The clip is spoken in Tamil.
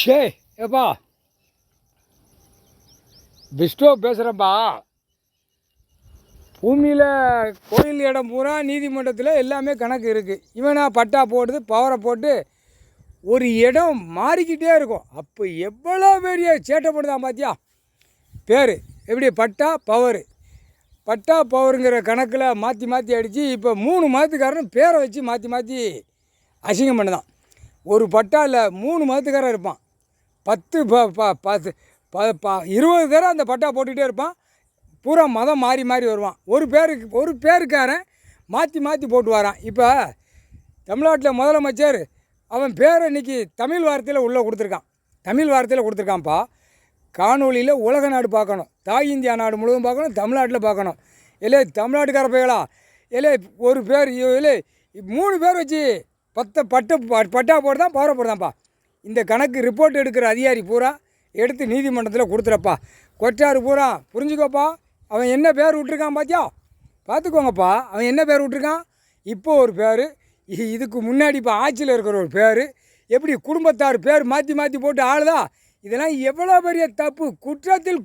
ஷே ஏப்பா பிஸ்டோ பேசுகிறப்பா. பூமியில் கோயில் இடம் பூரா நீதிமன்றத்தில் எல்லாமே கணக்கு இருக்குது. இவனா பட்டா போடுது பவரை போட்டு ஒரு இடம் மாறிக்கிட்டே இருக்கும். அப்போ எவ்வளோ பெரிய சேட்டை போடுதான் பார்த்தியா. பேர் எப்படி பட்டா பவரு, பட்டா பவருங்கிற கணக்கில் மாற்றி மாற்றி அடித்து இப்போ 3 மதத்துக்காரன் பேரை வச்சு மாற்றி மாற்றி அசிங்கம் பண்ணுதான். ஒரு பட்டாவில் 3 மதத்துக்காரன் இருப்பான். 20 தடவை அந்த பட்டா போட்டுக்கிட்டே இருப்பான். பூரா மதம் மாறி மாறி வருவான். ஒரு பேருக்காரன் மாற்றி மாற்றி போட்டு வரான். இப்போ தமிழ்நாட்டில் முதலமைச்சர் அவன் பேரை இன்றைக்கி தமிழ் வார்த்தையில் உள்ளே கொடுத்துருக்கான். தமிழ் வார்த்தையில் கொடுத்துருக்கான்ப்பா. காணொலியில் உலக நாடு பார்க்கணும், தாய் இந்தியா நாடு முழுவதும் பார்க்கணும், தமிழ்நாட்டில் பார்க்கணும். இல்லை தமிழ்நாட்டுக்கார பையலா, இல்லை ஒரு பேர் இல்லை 3 பேர் வச்சு பட்டா போட்டு தான் பவரை போடுதான்ப்பா. இந்த கணக்கு ரிப்போர்ட் எடுக்கிற அதிகாரி பூரா எடுத்து நீதிமன்றத்தில் கொடுத்துறப்பா. கொற்றாறு பூரா புரிஞ்சுக்கோப்பா. அவன் என்ன பேர் விட்ருக்கான் பார்த்தியா, பார்த்துக்கோங்கப்பா. அவன் என்ன பேர் விட்ருக்கான். இப்போ ஒரு பேர், இதுக்கு முன்னாடி இப்போ ஆட்சியில் இருக்கிற ஒரு பேர், எப்படி குடும்பத்தார் பேர் மாற்றி மாற்றி போட்டு ஆளுதா. இதெல்லாம் எவ்வளோ பெரிய தப்பு. குற்றத்தில்